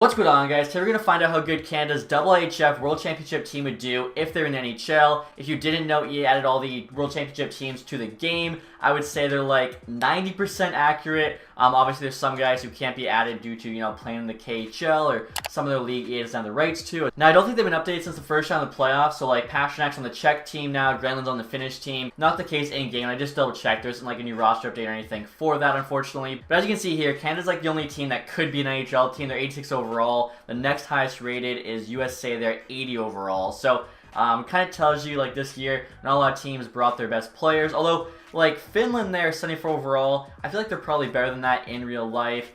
What's going on, guys? Today we're going to find out how good Canada's IIHF World Championship team would do if they're in the NHL. If you didn't know, EA added all the World Championship teams to the game. I would say they're like 90% accurate. Obviously, there's some guys who can't be added due to, playing in the KHL or some of their league EA doesn't have the rights to. Now, I don't think they've been updated since the first round of the playoffs. So, like, Pasternak's on the Czech team now, Grenland's on the Finnish team. Not the case in-game. I just double-checked. There isn't, like, a new roster update or anything for that, unfortunately. But as you can see here, Canada's, like, the only team that could be an NHL team. They're 86 overall. The next highest rated is USA. They're 80 overall. So, kind of tells you, like, this year, not a lot of teams brought their best players. Although, like, Finland there, 74 overall. I feel like they're probably better than that in real life.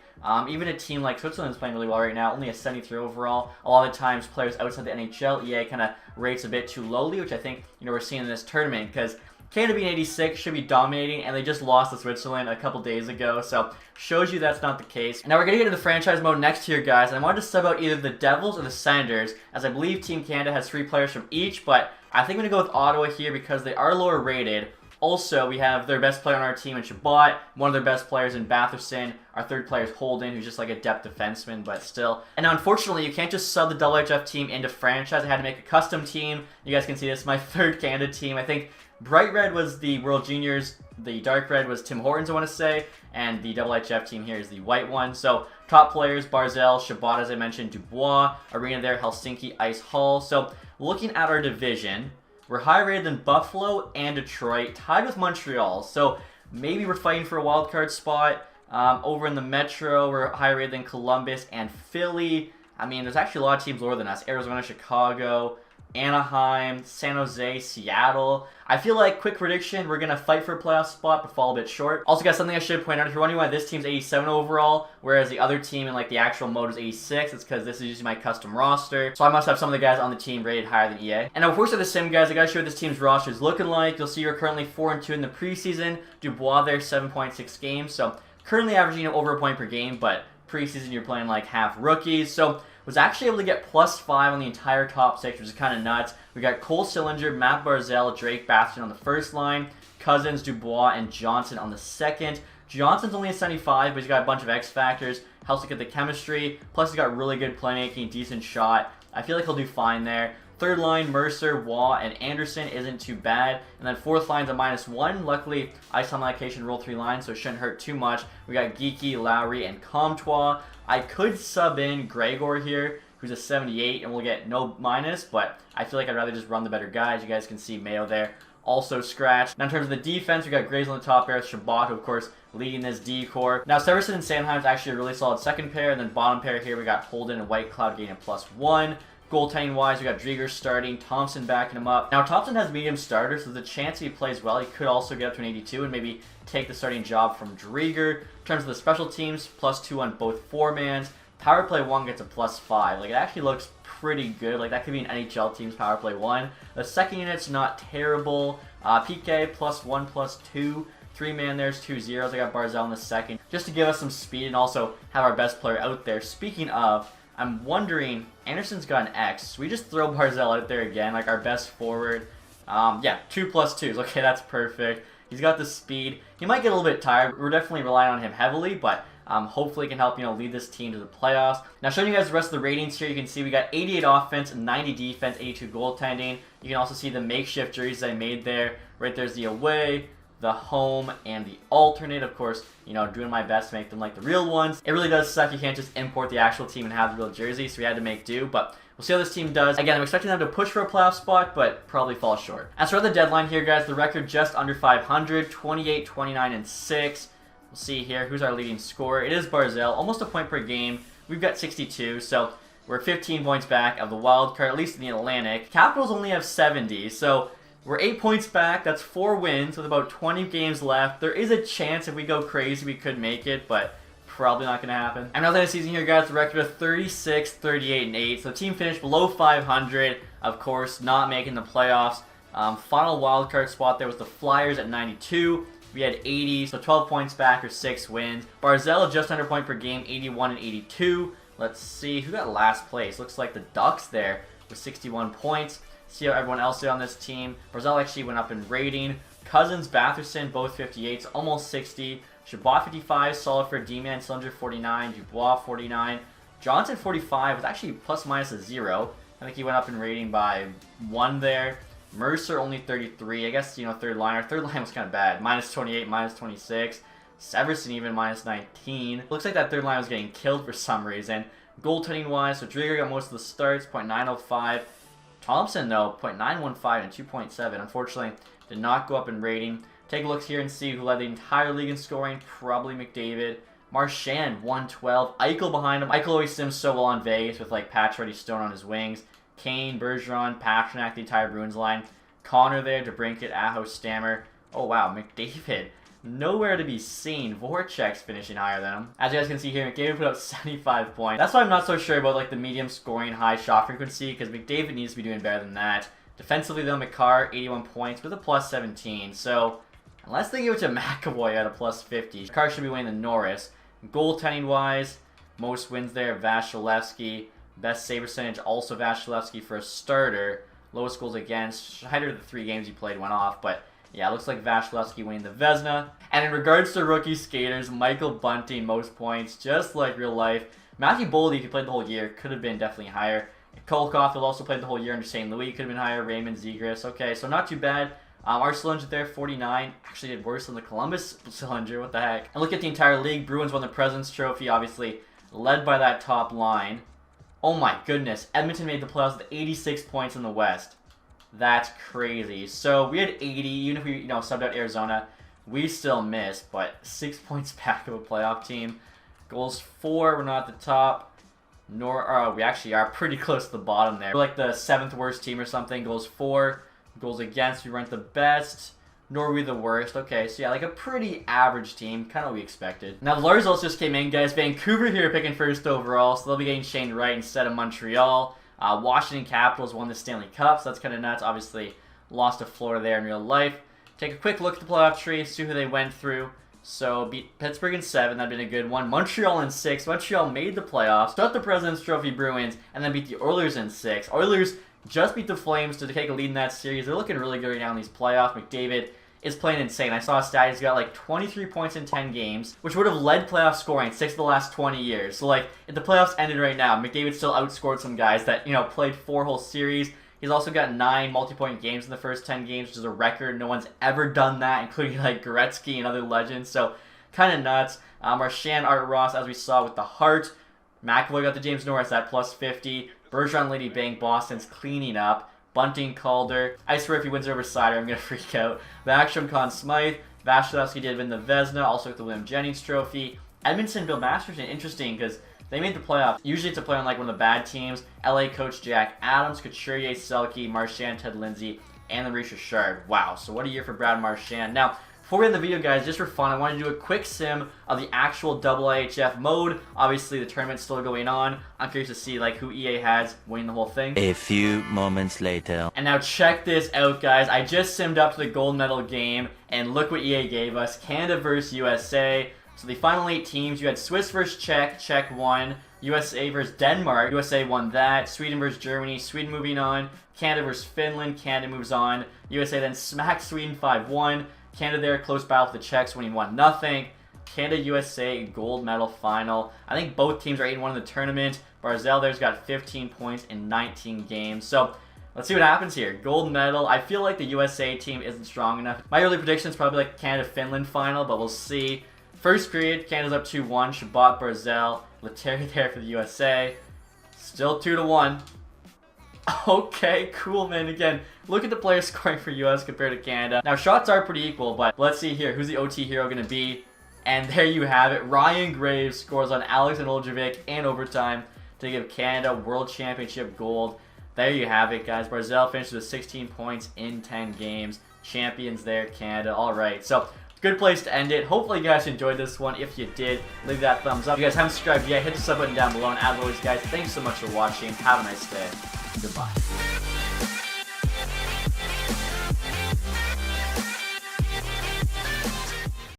Even a team like Switzerland's playing really well right now, only a 73 overall. A lot of times, players outside the NHL, EA kind of rates a bit too lowly, which I think, we're seeing in this tournament, because Canada being 86 should be dominating, and they just lost to Switzerland a couple days ago, so shows you that's not the case. Now we're going to get into the franchise mode next here, guys, and I wanted to sub out either the Devils or the Senators, as I believe Team Canada has 3 players from each, but I think I'm going to go with Ottawa here because they are lower rated. Also, we have their best player on our team in Chabot, one of their best players in Batherson. Our third player is Holden, who's just like a depth defenseman, but still. And now, unfortunately, you can't just sub the IIHF team into franchise. I had to make a custom team. You guys can see this, my third Canada team. I think Bright Red was the World Juniors, the Dark Red was Tim Hortons, I want to say, and the IIHF team here is the white one. So, top players, Barzal, Chabot, as I mentioned, Dubois, Arena there, Helsinki, Ice Hall. So, looking at our division, we're higher rated than Buffalo and Detroit, tied with Montreal. So maybe we're fighting for a wild card spot. Over in the Metro, we're higher rated than Columbus and Philly. I mean, there's actually a lot of teams lower than us. Arizona, Chicago, Anaheim, San Jose, Seattle. I feel like, quick prediction, we're going to fight for a playoff spot, but fall a bit short. Also, guys, something I should point out, if you're wondering why this team's 87 overall, whereas the other team in, like, the actual mode is 86, it's because this is using my custom roster. So I must have some of the guys on the team rated higher than EA. And of course, for the sim, guys, I got to show what this team's roster is looking like. You'll see we're currently 4-2 in the preseason. Dubois there, 7.6 games. So currently averaging over a point per game, but preseason you're playing like half rookies. So was actually able to get +5 on the entire top 6, which is kind of nuts. We got Cole Sillinger, Matt Barzal, Drake Bastion on the first line, Cousins, Dubois, and Johnson on the second. Johnson's only a 75, but he's got a bunch of X factors, helps to get the chemistry, plus he's got really good playmaking, decent shot. I feel like he'll do fine there. Third line, Mercer, Waugh, and Anderson isn't too bad. And then fourth line's a -1. Luckily, ice time allocation roll 3 lines, so it shouldn't hurt too much. We got Geeky, Lowry, and Comtois. I could sub in Gregor here, who's a 78, and we'll get no minus, but I feel like I'd rather just run the better guys. You guys can see Mayo there, also scratched. Now in terms of the defense, we got Graves on the top pair, Chabot, who of course leading this D-core. Now Severson and Sandheim's actually a really solid second pair, and then bottom pair here we got Holden and White Cloud getting a +1. Goaltending-wise, we got Drieger starting, Thompson backing him up. Now, Thompson has medium starter, so there's a chance if he plays well, he could also get up to an 82 and maybe take the starting job from Drieger. In terms of the special teams, +2 on both foremans. Power play 1 gets a +5. Like, it actually looks pretty good. Like, that could be an NHL team's power play 1. The second unit's not terrible. PK +1, +2. 3-man, there's 2 zeros. I got Barzal in the second, just to give us some speed and also have our best player out there. Speaking of, I'm wondering, Anderson's got an X. We just throw Barzal out there again, like our best forward. Yeah, 2 +2s. Okay, that's perfect. He's got the speed. He might get a little bit tired. We're definitely relying on him heavily, but hopefully he can help, lead this team to the playoffs. Now, showing you guys the rest of the ratings here, you can see we got 88 offense, 90 defense, 82 goaltending. You can also see the makeshift jerseys I made there. Right there's the away, the home, and the alternate. Of course, doing my best to make them like the real ones. It really does suck. You can't just import the actual team and have the real jersey, so we had to make do, but we'll see how this team does. Again, I'm expecting them to push for a playoff spot, but probably fall short. As for the deadline here, guys, the record just under 500, 28, 29, and 6. We'll see here who's our leading scorer. It is Barzal, almost a point per game. We've got 62, so we're 15 points back of the wild card, at least in the Atlantic. Capitals only have 70, so we're 8 points back. That's 4 wins with about 20 games left. There is a chance if we go crazy we could make it, but probably not going to happen. And another season here, guys, the record of 36, 38, and 8. So the team finished below 500, of course, not making the playoffs. Final wildcard spot there was the Flyers at 92. We had 80, so 12 points back or 6 wins. Barzal just under point per game, 81 and 82. Let's see who got last place. Looks like the Ducks there with 61 points. See how everyone else did on this team. Barzal actually went up in rating. Cousins, Batherson, both 58s, almost 60. Chabot 55, solid for D-Man, Sillinger 49, Dubois 49, Johnson, 45, was actually plus minus a 0. I think he went up in rating by 1 there. Mercer, only 33. I guess, you know, third liner. Third line was kind of bad. Minus 28, minus 26. Severson even minus 19. Looks like that third line was getting killed for some reason. Goaltending-wise, so Drieger got most of the starts, .905. Thompson, though, .915 and 2.7. Unfortunately, did not go up in rating. Take a look here and see who led the entire league in scoring. Probably McDavid. Marchand, 112. Eichel behind him. Eichel always sims so well on Vegas with, like, Pacioretty, Stone on his wings. Kane, Bergeron, Pastrnak, the entire Bruins line. Connor there, DeBrincat, Aho, Stammer. Oh, wow, McDavid. Nowhere to be seen. Voracek's finishing higher than him. As you guys can see here, McDavid put up 75 points. That's why I'm not so sure about like the medium scoring, high shot frequency, because McDavid needs to be doing better than that. Defensively though, McCarr, 81 points with a plus 17. So, unless they give it to McAvoy at a plus 50, McCarr should be winning the Norris. Goaltending wise, most wins there, Vasilevsky. Best save percentage, also Vasilevsky for a starter. Lowest goals against. Schneider, the 3 games he played went off, but yeah, it looks like Vasilevsky winning the Vezina. And in regards to rookie skaters, Michael Bunting, most points, just like real life. Matthew Boldy, if he played the whole year, could have been definitely higher. Kolkov, who also played the whole year under St. Louis, could have been higher. Raymond Zegras, okay, so not too bad. Our Sillinger there, 49. Actually did worse than the Columbus Sillinger, what the heck. And look at the entire league. Bruins won the President's Trophy, obviously, led by that top line. Oh my goodness, Edmonton made the playoffs with 86 points in the West. That's crazy. So we had 80, even if we, you know, subbed out Arizona, we still missed, but 6 points back of a playoff team. Goals 4, we're not at the top. We actually are pretty close to the bottom there. We're like the 7th worst team or something. Goals 4, goals against, we weren't the best. Nor were we the worst. Okay, so yeah, like a pretty average team, kind of what we expected. Now the results just came in, guys. Vancouver here picking first overall, so they'll be getting Shane Wright instead of Montreal. Washington Capitals won the Stanley Cup, so that's kind of nuts. Obviously, lost to Florida there in real life. Take a quick look at the playoff tree, see who they went through. So, beat Pittsburgh in 7, that'd been a good one. Montreal in 6. Montreal made the playoffs, got the President's Trophy Bruins, and then beat the Oilers in 6. Oilers just beat the Flames to take a lead in that series. They're looking really good right now in these playoffs. McDavid is playing insane. I saw a stat, he's got like 23 points in 10 games, which would have led playoff scoring 6 of the last 20 years. So like, if the playoffs ended right now, McDavid still outscored some guys that, you know, played 4 whole series. He's also got 9 multi-point games in the first 10 games, which is a record. No one's ever done that, including like Gretzky and other legends. So, kind of nuts. Marchand, Art Ross, as we saw with the Hart. McAvoy got the James Norris at plus 50. Bergeron, Lady Bang, Boston's cleaning up. Bunting, Calder. I swear if he wins over Sider, I'm going to freak out. Backstrom, Conn Smythe. Vasilevsky did win the Vezina, also with the William Jennings Trophy. Edmonton, Bill Masterton, interesting because they made the playoffs. Usually it's a play on like one of the bad teams. LA coach Jack Adams, Couturier, Selke, Marchand, Ted Lindsay, and Maurice Richard. Wow, so what a year for Brad Marchand. Now, before we end the video, guys, just for fun, I wanted to do a quick sim of the actual IIHF mode. Obviously, the tournament's still going on. I'm curious to see like who EA has winning the whole thing. A few moments later. And now check this out, guys. I just simmed up to the gold medal game, and look what EA gave us. Canada versus USA. So the final 8 teams, you had Swiss versus Czech. Czech won. USA versus Denmark. USA won that. Sweden versus Germany. Sweden moving on. Canada versus Finland. Canada moves on. USA then smacked Sweden 5-1. Canada there, close battle with the Czechs, winning 1-0. Canada-USA gold medal final. I think both teams are 8-1 in the tournament. Barzal there's got 15 points in 19 games. So, let's see what happens here. Gold medal. I feel like the USA team isn't strong enough. My early prediction is probably like Canada-Finland final, but we'll see. First period, Canada's up 2-1. Shabbat, Barzal, Letary there for the USA. Still 2-1. Okay, cool, man. Again, look at the players scoring for US compared to Canada. Now, shots are pretty equal, but let's see here. Who's the OT hero going to be? And there you have it. Ryan Graves scores on Alex and Oljevic in overtime to give Canada World Championship gold. There you have it, guys. Barzal finishes with 16 points in 10 games. Champions there, Canada. All right, so good place to end it. Hopefully you guys enjoyed this one. If you did, leave that thumbs up. If you guys haven't subscribed yet, hit the sub button down below. And as always, guys, thanks so much for watching. Have a nice day. Goodbye.